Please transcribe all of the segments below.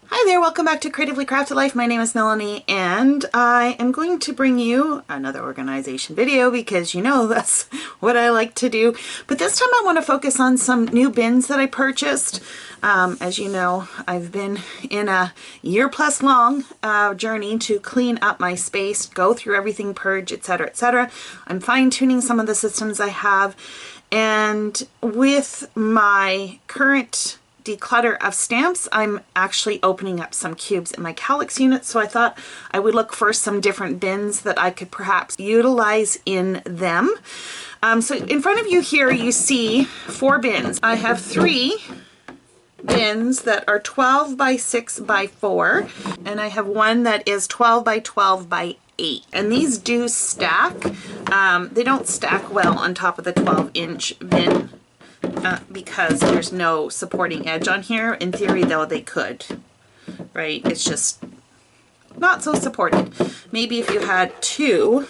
Hi there, welcome back to Creatively Crafted Life. My name is Melanie and I am going to bring you another organization video because you know that's what I like to do. But this time I want to focus on some new bins that I purchased. As you know, I've been in a year-plus long journey to clean up my space, go through everything, purge, etc., etc. I'm fine-tuning some of the systems I have, and with my current declutter of stamps, I'm actually opening up some cubes in my Kallax unit, so I thought I would look for some different bins that I could perhaps utilize in them. So in front of you here you see 4 bins. I have 3 bins that are 12 by 6 by 4, and I have one that is 12 by 12 by 8. And these do stack. They don't stack well on top of the 12-inch bin. Because there's no supporting edge on here. In theory though they could, right? It's just not so supported. Maybe if you had 2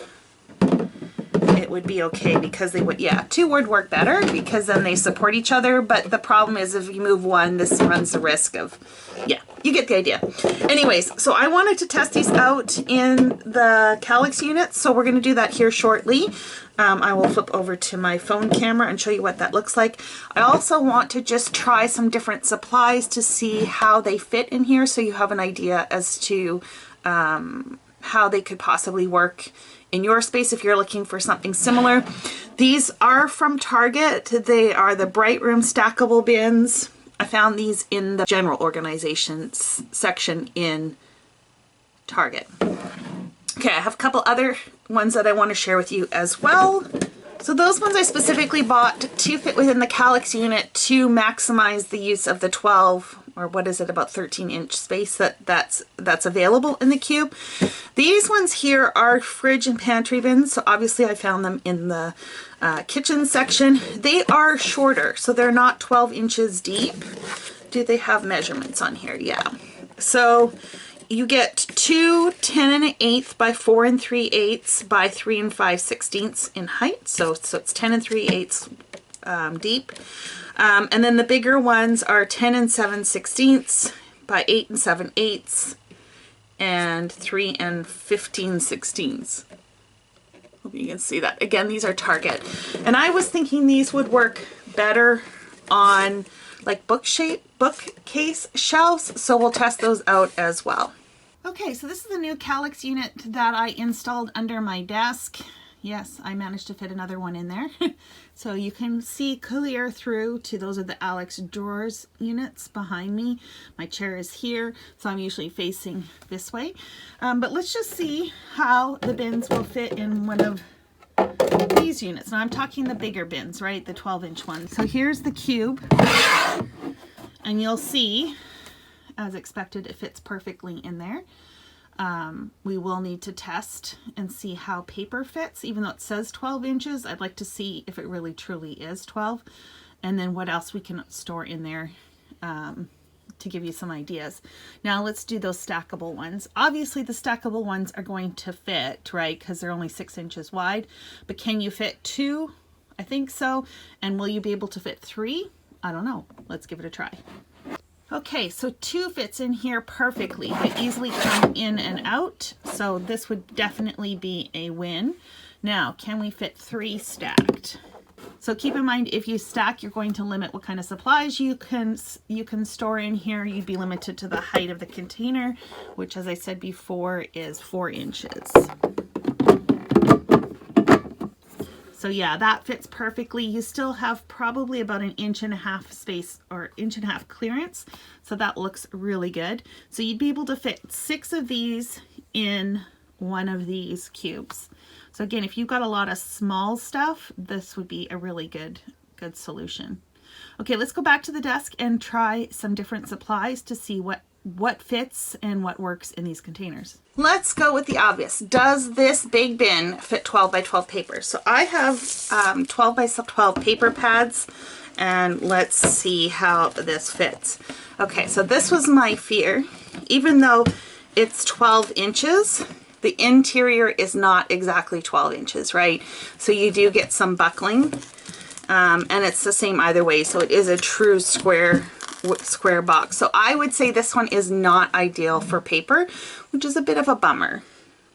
it would be okay, because they would, yeah, 2 would work better because then they support each other. But the problem is if you move one, this runs the risk of, yeah, you get the idea. Anyways, so I wanted to test these out in the Kallax unit, so we're going to do that here shortly. I will flip over to my phone camera and show you what that looks like. I also want to just try some different supplies to see how they fit in here, so you have an idea as to how they could possibly work in your space if you're looking for something similar. These are from Target. They are the Brightroom Stackable bins. I found these in the general organizations section in Target. Okay, I have a couple other ones that I want to share with you as well. So those ones I specifically bought to fit within the Kallax unit to maximize the use of the 12, or what is it, about 13-inch space that's available in the cube. These ones here are fridge and pantry bins, so obviously I found them in the kitchen section. They are shorter, so they're not 12 inches deep. Do they have measurements on here? Yeah. So you get 2 10 1/8 by 4 3/8 by 3 5/16 in height. So it's 10 3/8 deep. And then the bigger ones are 10 7/16 by 8 7/8 and 3 15/16. Hope you can see that. Again, these are Target. And I was thinking these would work better on like bookcase shelves, so we'll test those out as well. Okay, so this is the new Kallax unit that I installed under my desk. Yes, I managed to fit another one in there. So you can see clear through to, those are the Alex drawers units behind me. My chair is here, so I'm usually facing this way. But let's just see how the bins will fit in one of these units. Now I'm talking the bigger bins, right? The 12-inch ones. So here's the cube, and you'll see, as expected, it fits perfectly in there. We will need to test and see how paper fits. Even though it says 12 inches, I'd like to see if it really truly is 12, and then what else we can store in there to give you some ideas. Now let's do those stackable ones. Obviously the stackable ones are going to fit, right, because they're only 6 inches wide, but can you fit 2? I think so. And will you be able to fit 3? I don't know. Let's give it a try. Okay, so 2 fits in here perfectly. They easily come in and out, so this would definitely be a win. Now, can we fit 3 stacked? So keep in mind, if you stack, you're going to limit what kind of supplies you can store in here. You'd be limited to the height of the container, which, as I said before, is 4 inches. So yeah, that fits perfectly. You still have probably about 1.5 inches space, or 1.5 inches clearance. So that looks really good. So you'd be able to fit 6 of these in one of these cubes. So again, if you've got a lot of small stuff, this would be a really good solution. Okay, let's go back to the desk and try some different supplies to see what fits and what works in these containers. Let's go with the obvious. Does this big bin fit 12 by 12 paper? So I have 12 by 12 paper pads, and let's see how this fits. Okay, so this was my fear. Even though it's 12 inches, the interior is not exactly 12 inches, right? So you do get some buckling, and it's the same either way. So it is a true square square box. So I would say this one is not ideal for paper, which is a bit of a bummer.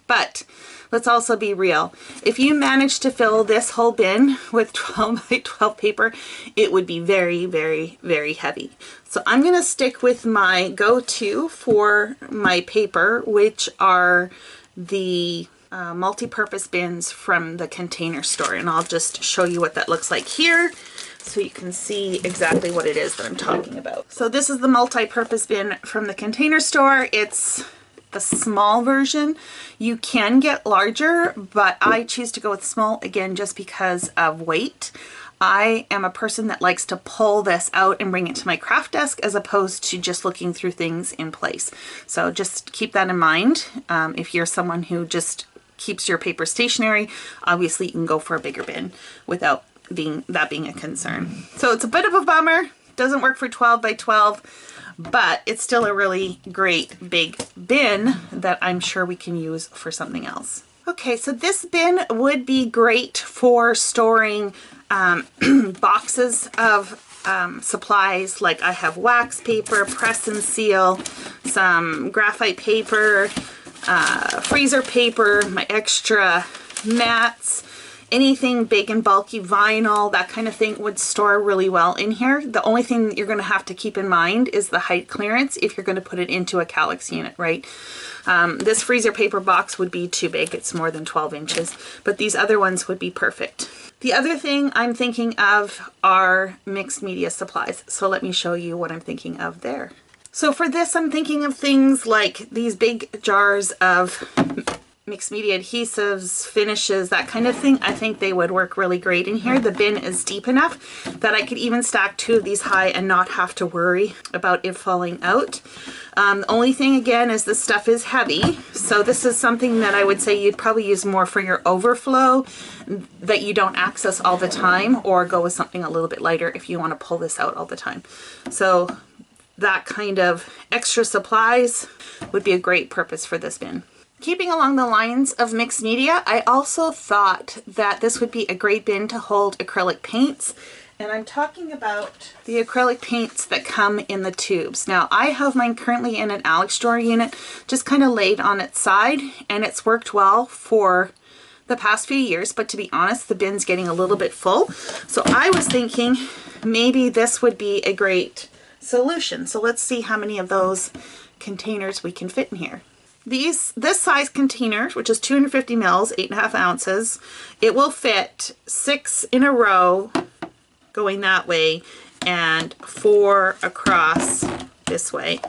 But let's also be real. If you manage to fill this whole bin with 12 by 12 paper, it would be very, very, very heavy. So I'm going to stick with my go-to for my paper, which are the multi-purpose bins from the Container Store. And I'll just show you what that looks like here so you can see exactly what it is that I'm talking about. So this is the multi-purpose bin from the Container Store. It's the small version. You can get larger, but I choose to go with small again just because of weight. I am a person that likes to pull this out and bring it to my craft desk as opposed to just looking through things in place. So just keep that in mind. If you're someone who just keeps your paper stationary, obviously you can go for a bigger bin without that being a concern. So it's a bit of a bummer. Doesn't work for 12 by 12. But it's still a really great big bin that I'm sure we can use for something else. Okay, so this bin would be great for storing boxes of supplies. Like I have wax paper, press and seal, some graphite paper, freezer paper, my extra mats, anything big and bulky, vinyl, that kind of thing would store really well in here. The only thing that you're going to have to keep in mind is the height clearance if you're going to put it into a Calyx unit, right? This freezer paper box would be too big. It's more than 12 inches, but these other ones would be perfect. The other thing I'm thinking of are mixed media supplies. So let me show you what I'm thinking of there. So for this, I'm thinking of things like these big jars of mixed media adhesives, finishes, that kind of thing. I think they would work really great in here. The bin is deep enough that I could even stack 2 of these high and not have to worry about it falling out. The only thing again is this stuff is heavy. So this is something that I would say you'd probably use more for your overflow that you don't access all the time, or go with something a little bit lighter if you want to pull this out all the time. So that kind of extra supplies would be a great purpose for this bin. Keeping along the lines of mixed media, I also thought that this would be a great bin to hold acrylic paints. And I'm talking about the acrylic paints that come in the tubes. Now, I have mine currently in an Alex Store unit, just kind of laid on its side, and it's worked well for the past few years, but to be honest, the bin's getting a little bit full. So I was thinking maybe this would be a great solution. So let's see how many of those containers we can fit in here. This size container, which is 250 mils, 8.5 ounces, it will fit 6 in a row going that way and 4 across this way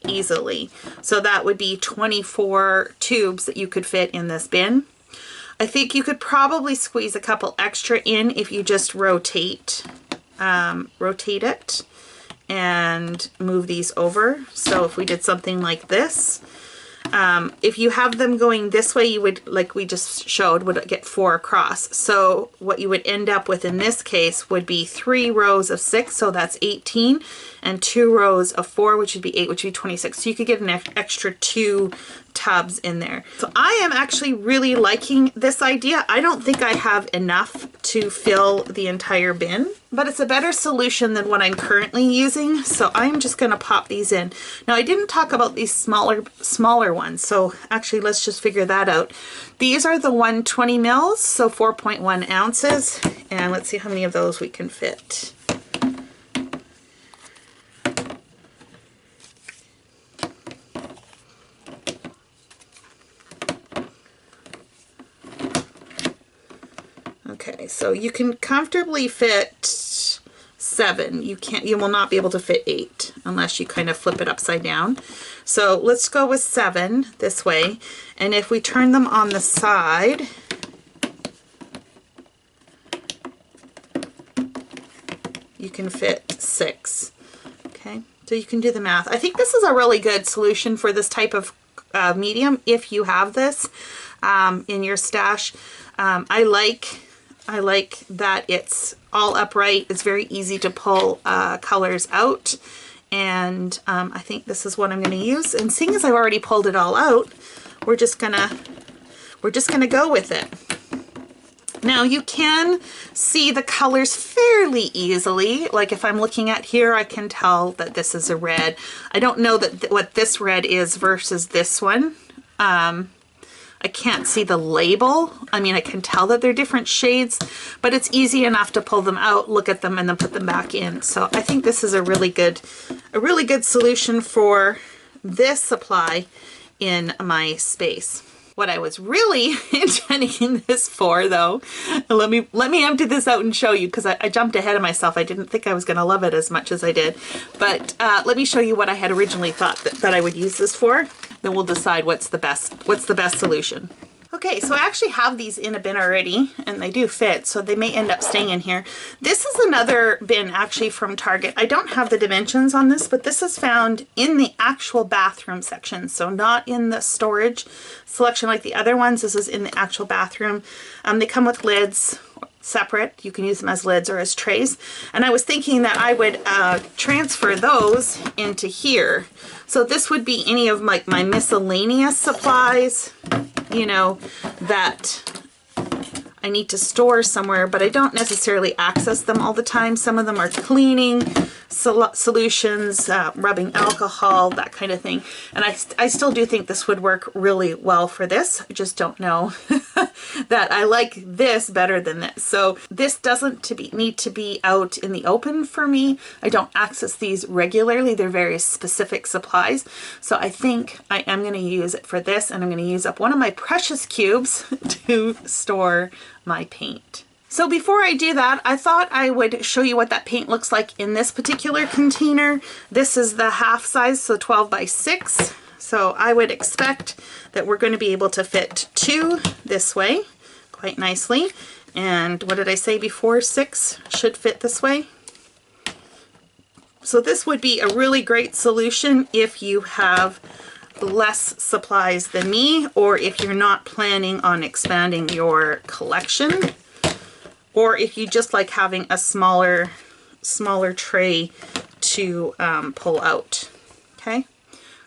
easily. So that would be 24 tubes that you could fit in this bin. I think you could probably squeeze a couple extra in if you just rotate it and move these over. So if we did something like this, if you have them going this way, you would, like we just showed, would get 4 across. So what you would end up with in this case would be 3 rows of 6, so that's 18, and 2 rows of 4, which would be 8, which would be 26. So you could get an extra 2 tubs in there. So I am actually really liking this idea. I don't think I have enough to fill the entire bin, but it's a better solution than what I'm currently using. So I'm just going to pop these in. Now, I didn't talk about these smaller ones. So actually, let's just figure that out. These are the 120 mils, so 4.1 ounces. And let's see how many of those we can fit. Okay, so you can comfortably fit 7. You will not be able to fit 8 unless you kind of flip it upside down. So let's go with 7 this way. And if we turn them on the side, you can fit 6. Okay, so you can do the math. I think this is a really good solution for this type of medium if you have this in your stash. I like that it's all upright. It's very easy to pull colors out, and I think this is what I'm going to use. And seeing as I've already pulled it all out, we're just gonna go with it. Now you can see the colors fairly easily. Like if I'm looking at here, I can tell that this is a red. I don't know that what this red is versus this one. I can't see the label. I mean, I can tell that they're different shades, but it's easy enough to pull them out, look at them, and then put them back in. So I think this is a really good solution for this supply in my space. What I was really intending this for, though, let me empty this out and show you, because I jumped ahead of myself. I didn't think I was going to love it as much as I did. But let me show you what I had originally thought that I would use this for. Then we'll decide what's the best solution. Okay, so I actually have these in a bin already, and they do fit, so they may end up staying in here. This is another bin actually from Target. I don't have the dimensions on this, but this is found in the actual bathroom section, so not in the storage selection like the other ones. This is in the actual bathroom. They come with lids separate. You can use them as lids or as trays. And I was thinking that I would transfer those into here. So this would be any of my miscellaneous supplies, you know, that I need to store somewhere, but I don't necessarily access them all the time. Some of them are cleaning solutions, rubbing alcohol, that kind of thing. And I still do think this would work really well for this. I just don't know that I like this better than this. So this doesn't need to be out in the open for me. I don't access these regularly. They're very specific supplies. So I think I am going to use it for this, and I'm going to use up one of my precious cubes to store my paint. So before I do that, I thought I would show you what that paint looks like in this particular container. This is the half size, so 12 by 6. So I would expect that we're going to be able to fit 2 this way quite nicely. And what did I say before? 6 should fit this way. So this would be a really great solution if you have less supplies than me, or if you're not planning on expanding your collection, or if you just like having a smaller tray to pull out. Okay,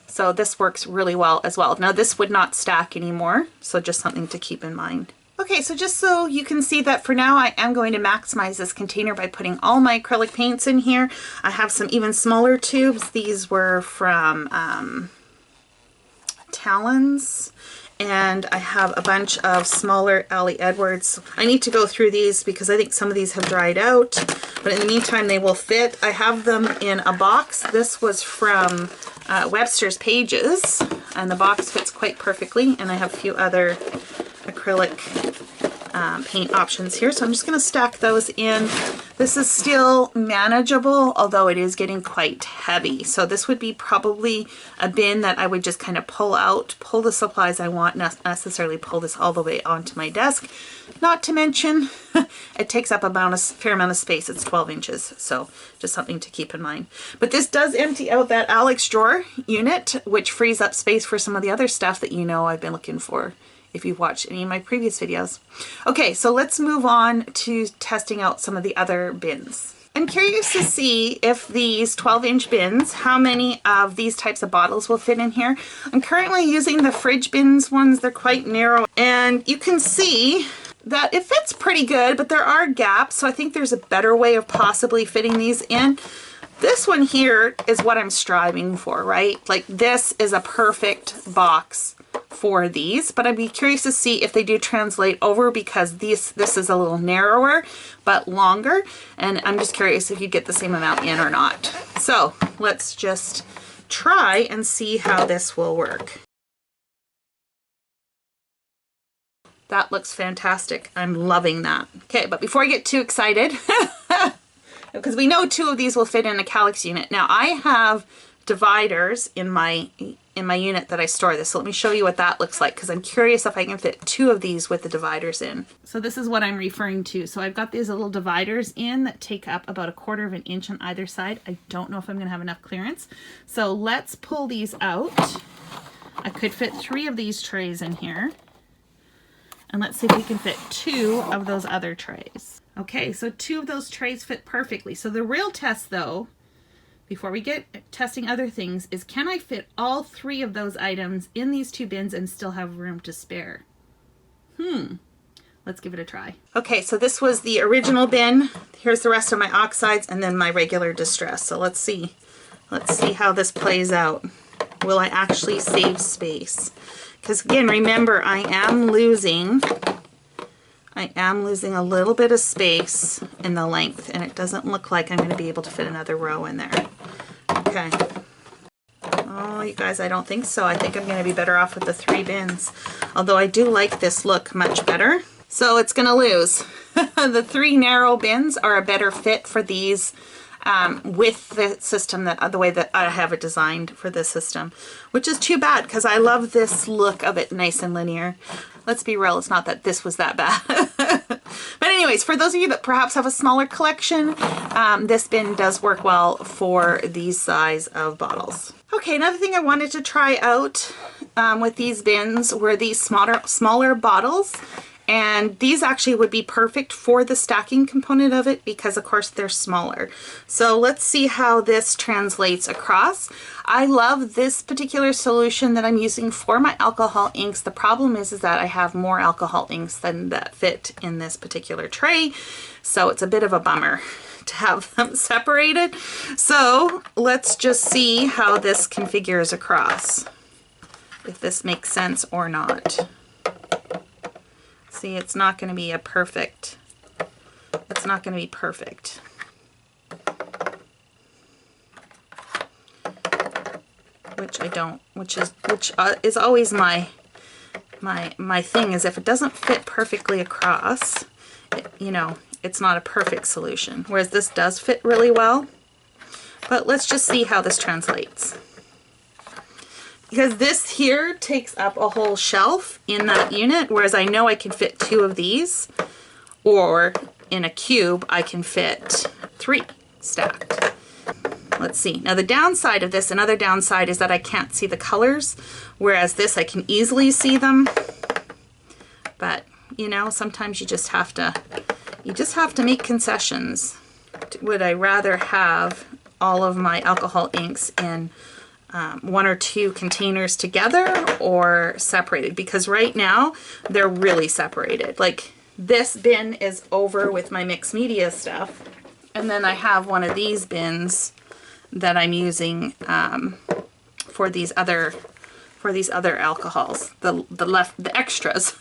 so this works really well as well. Now this would not stack anymore, so just something to keep in mind. Okay, so just so you can see that for now, I am going to maximize this container by putting all my acrylic paints in here. I have some even smaller tubes. These were from Talons, and I have a bunch of smaller Allie Edwards. I need to go through these because I think some of these have dried out, but in the meantime they will fit. I have them in a box. This was from Webster's Pages, and the box fits quite perfectly, and I have a few other acrylic paint options here, so I'm just going to stack those in. This is still manageable, although it is getting quite heavy. So this would be probably a bin that I would just kind of pull out, pull the supplies I want, not necessarily pull this all the way onto my desk. Not to mention, it takes up a fair amount of space. It's 12 inches, so just something to keep in mind. But this does empty out that Alex drawer unit, which frees up space for some of the other stuff that you know I've been looking for if you've watched any of my previous videos. Okay, so let's move on to testing out some of the other bins. I'm curious to see if these 12-inch bins, how many of these types of bottles will fit in here. I'm currently using the fridge bins ones. They're quite narrow, and you can see that it fits pretty good, but there are gaps, so I think there's a better way of possibly fitting these in. This one here is what I'm striving for, right? Like, this is a perfect box for these, but I'd be curious to see if they do translate over, because this is a little narrower but longer, and I'm just curious if you get the same amount in or not. So let's just try and see how this will work. That looks fantastic. I'm loving that. Okay, but before I get too excited, because we know 2 of these will fit in a Calyx unit. Now I have dividers in my unit that I store this. So let me show you what that looks like, because I'm curious if I can fit 2 of these with the dividers in. So this is what I'm referring to. So I've got these little dividers in that take up about 1/4 of an inch on either side. I don't know if I'm going to have enough clearance. So let's pull these out. I could fit 3 of these trays in here. And let's see if we can fit 2 of those other trays. Okay, so 2 of those trays fit perfectly. So the real test, though, before we get testing other things, is can I fit all 3 of those items in these 2 bins and still have room to spare? Let let's give it a try. Okay, so this was the original bin. Here's the rest of my oxides and then my regular distress. So let's see. Let's see how this plays out. Will I actually save space? Because again, remember, I am losing a little bit of space in the length, and it doesn't look like I'm going to be able to fit another row in there. Okay. Oh, you guys, I don't think so. I think I'm going to be better off with the 3 bins. Although I do like this look much better. So it's going to lose. The 3 narrow bins are a better fit for these with the system, the way that I have it designed for this system. Which is too bad, because I love this look of it nice and linear. Let's be real, it's not that this was that bad. But anyways, for those of you that perhaps have a smaller collection, this bin does work well for these size of bottles. Okay, another thing I wanted to try out with these bins were these smaller bottles. And these actually would be perfect for the stacking component of it because of course they're smaller. So let's see how this translates across. I love this particular solution that I'm using for my alcohol inks. The problem is that I have more alcohol inks than that fit in this particular tray. So it's a bit of a bummer to have them separated. So let's just see how this configures across, if this makes sense or not. See, it's not going to be a perfect, it's not going to be perfect. Which I don't, which is always my thing, is if it doesn't fit perfectly across, you know, it's not a perfect solution. Whereas this does fit really well. But let's just see how this translates. Because this here takes up a whole shelf in that unit, whereas I know I can fit 2 of these, or in a cube I can fit 3 stacked. Let's see. Now the downside of this, another downside, is that I can't see the colors, whereas this I can easily see them. But you know, sometimes you just have to make concessions. Would I rather have all of my alcohol inks in 1 or 2 containers together or separated? Because right now they're really separated. Like this bin is over with my mixed media stuff, and then I have one of these bins that I'm using for these other alcohols, the extras.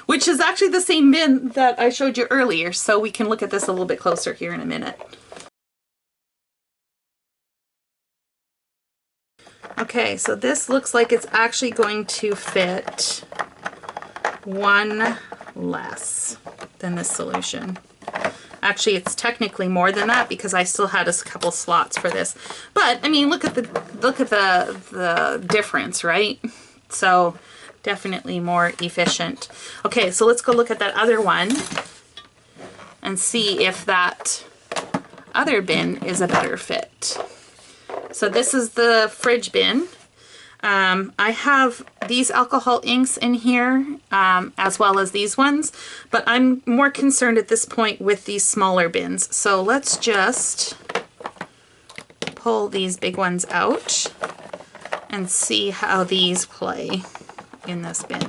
Which is actually the same bin that I showed you earlier, so we can look at this a little bit closer here in a minute. Okay, so this looks like it's actually going to fit 1 less than this solution. Actually, it's technically more than that because I still had a couple slots for this. But I mean, look at the difference, right? So definitely more efficient. Okay, so let's go look at that other one and see if that other bin is a better fit. So this is the fridge bin. I have these alcohol inks in here as well as these ones, but I'm more concerned at this point with these smaller bins. So let's just pull these big ones out and see how these play in this bin.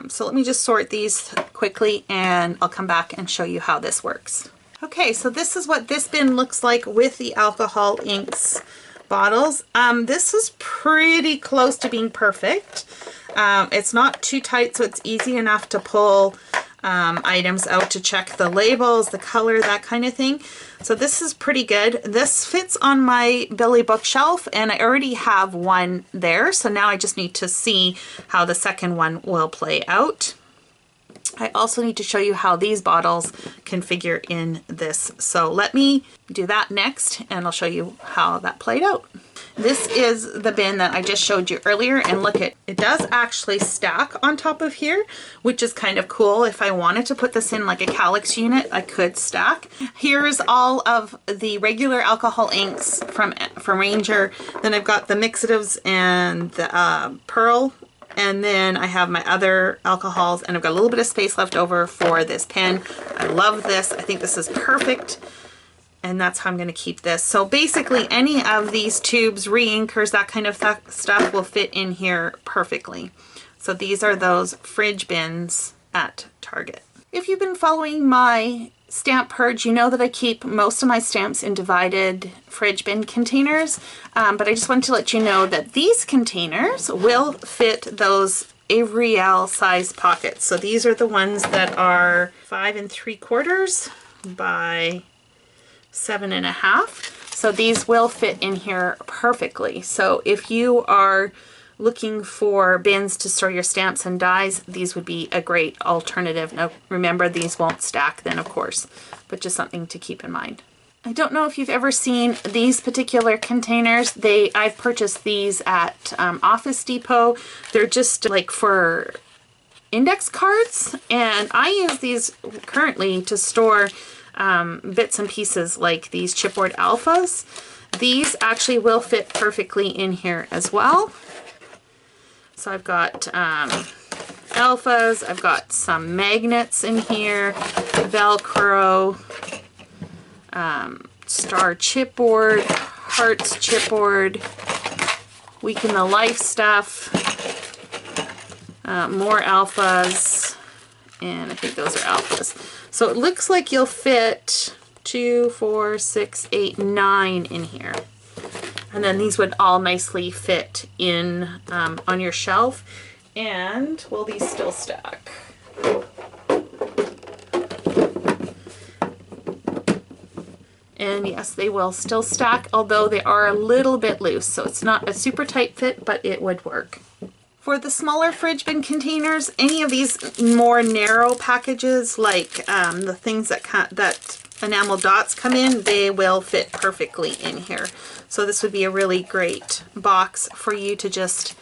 So let me just sort these quickly and I'll come back and show you how this works. Okay, so this is what this bin looks like with the alcohol inks bottles. This is pretty close to being perfect. It's not too tight, so it's easy enough to pull items out to check the labels, the color, that kind of thing. So this is pretty good. This fits on my Billy bookshelf, and I already have one there, so now I just need to see how the second one will play out. I also need to show you how these bottles configure in this. So let me do that next and I'll show you how that played out. This is the bin that I just showed you earlier, and look, it does actually stack on top of here, which is kind of cool. If I wanted to put this in like a calyx unit, I could stack. Here's all of the regular alcohol inks from Ranger. Then I've got the mixatives and the Pearl. And then I have my other alcohols, and I've got a little bit of space left over for this pen. I love this. I think this is perfect. And that's how I'm going to keep this. So basically any of these tubes, re-inkers, that kind of stuff will fit in here perfectly. So these are those fridge bins at Target. If you've been following my stamp purge, you know that I keep most of my stamps in divided fridge bin containers, but I just wanted to let you know that these containers will fit those Avriel size pockets. So these are the ones that are 5 3/4 by 7 1/2. So these will fit in here perfectly. So if you are looking for bins to store your stamps and dies, these would be a great alternative. Now remember, these won't stack then, of course, but just something to keep in mind. I don't know if you've ever seen these particular containers. I've purchased these at Office Depot. They're just like for index cards, and I use these currently to store bits and pieces like these chipboard alphas. These actually will fit perfectly in here as well. So I've got alphas, I've got some magnets in here, Velcro, star chipboard, hearts chipboard, Week in the Life stuff, more alphas, and I think those are alphas. So it looks like you'll fit 2, 4, 6, 8, 9 in here. And then these would all nicely fit in on your shelf. And will these still stack? And yes, they will still stack, although they are a little bit loose. So it's not a super tight fit, but it would work. For the smaller fridge bin containers, any of these more narrow packages, like the things that enamel dots come in, they will fit perfectly in here. So this would be a really great box for you to just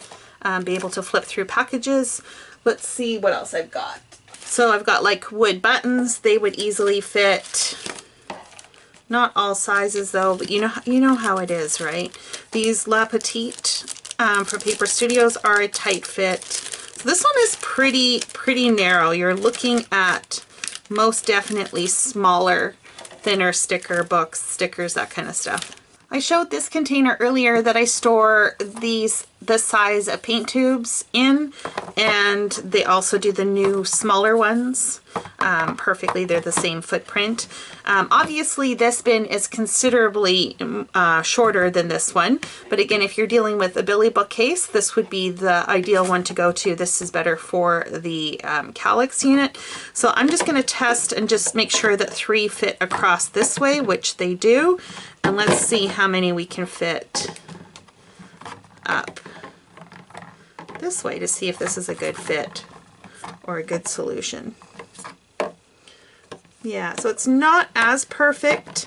be able to flip through packages. Let's see what else I've got. So I've got like wood buttons. They would easily fit. Not all sizes though, but you know how it is, right? These La Petite for Paper Studios are a tight fit. So this one is pretty narrow. You're looking at most definitely smaller, thinner sticker books, stickers, that kind of stuff. I showed this container earlier that I store the size of paint tubes in, and they also do the new smaller ones perfectly. They're the same footprint. Obviously this bin is considerably shorter than this one, but again, if you're dealing with a Billy bookcase, this would be the ideal one to go to. This is better for the Calyx unit. So I'm just going to test and just make sure that 3 fit across this way, which they do. And let's see how many we can fit up this way to see if this is a good fit or a good solution. Yeah, so it's not as perfect,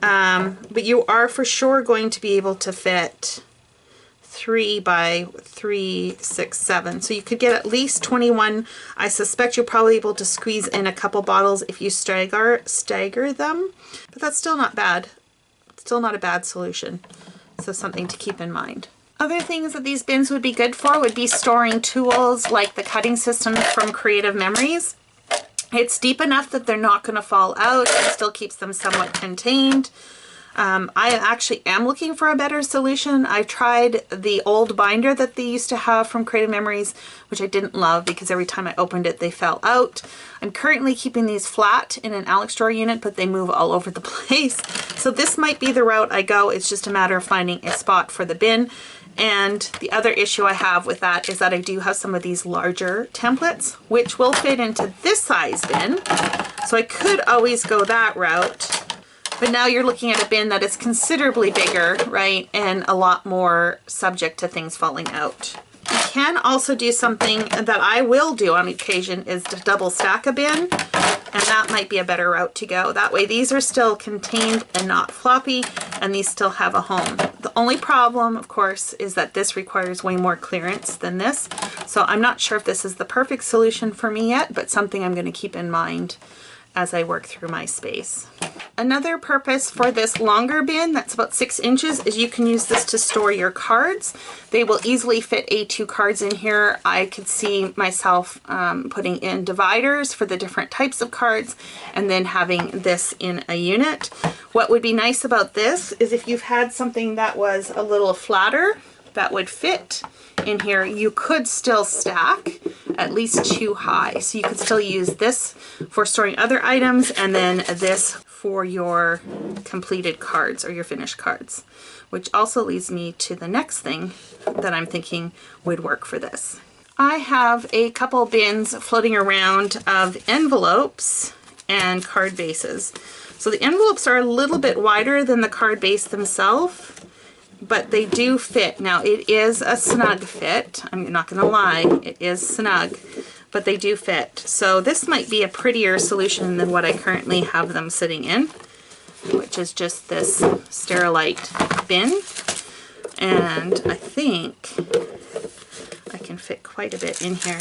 but you are for sure going to be able to fit 3 by 3, 6, 7. So you could get at least 21. I suspect you're probably able to squeeze in a couple bottles if you stagger them, but that's still not bad. Still not a bad solution. So something to keep in mind. Other things that these bins would be good for would be storing tools like the cutting system from Creative Memories. It's deep enough that they're not going to fall out. It still keeps them somewhat contained. I actually am looking for a better solution. I tried the old binder that they used to have from Creative Memories, which I didn't love because every time I opened it, they fell out. I'm currently keeping these flat in an Alex drawer unit, but they move all over the place. So this might be the route I go. It's just a matter of finding a spot for the bin. And the other issue I have with that is that I do have some of these larger templates, which will fit into this size bin. So I could always go that route. But now you're looking at a bin that is considerably bigger, right? And a lot more subject to things falling out. You can also do something that I will do on occasion is to double stack a bin. And that might be a better route to go. That way these are still contained and not floppy, and these still have a home. The only problem, of course, is that this requires way more clearance than this. So I'm not sure if this is the perfect solution for me yet, but something I'm going to keep in mind as I work through my space. Another purpose for this longer bin that's about 6 inches is you can use this to store your cards. They will easily fit A2 cards in here. I could see myself putting in dividers for the different types of cards and then having this in a unit. What would be nice about this is if you've had something that was a little flatter, that would fit in here, you could still stack at least 2 high. So you could still use this for storing other items and then this for your completed cards or your finished cards, which also leads me to the next thing that I'm thinking would work for this. I have a couple bins floating around of envelopes and card bases. So the envelopes are a little bit wider than the card base themselves, but they do fit. Now it is a snug fit. I'm not gonna lie, it is snug, but they do fit. So this might be a prettier solution than what I currently have them sitting in, which is just this Sterilite bin. And I think I can fit quite a bit in here.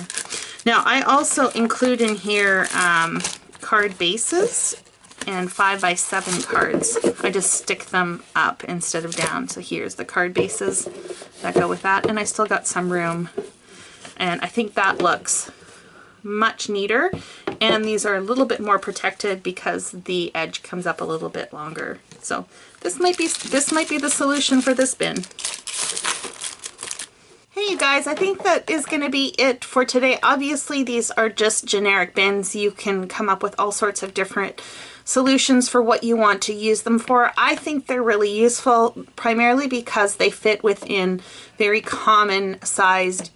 Now I also include in here card bases and 5x7 cards. I just stick them up instead of down. So here's the card bases that go with that, and I still got some room. And I think that looks much neater, and these are a little bit more protected because the edge comes up a little bit longer. So this might be the solution for this bin. Hey you guys, I think that is going to be it for today. Obviously these are just generic bins. You can come up with all sorts of different solutions for what you want to use them for. I think they're really useful primarily because they fit within very common sized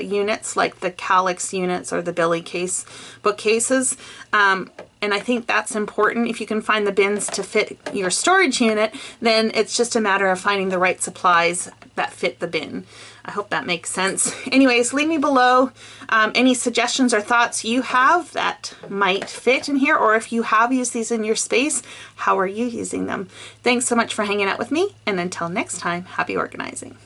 units like the Calyx units or the Billy case bookcases. And I think that's important. If you can find the bins to fit your storage unit, then it's just a matter of finding the right supplies that fit the bin. I hope that makes sense. Anyways, leave me below any suggestions or thoughts you have that might fit in here, or if you have used these in your space, how are you using them? Thanks so much for hanging out with me, and until next time, happy organizing.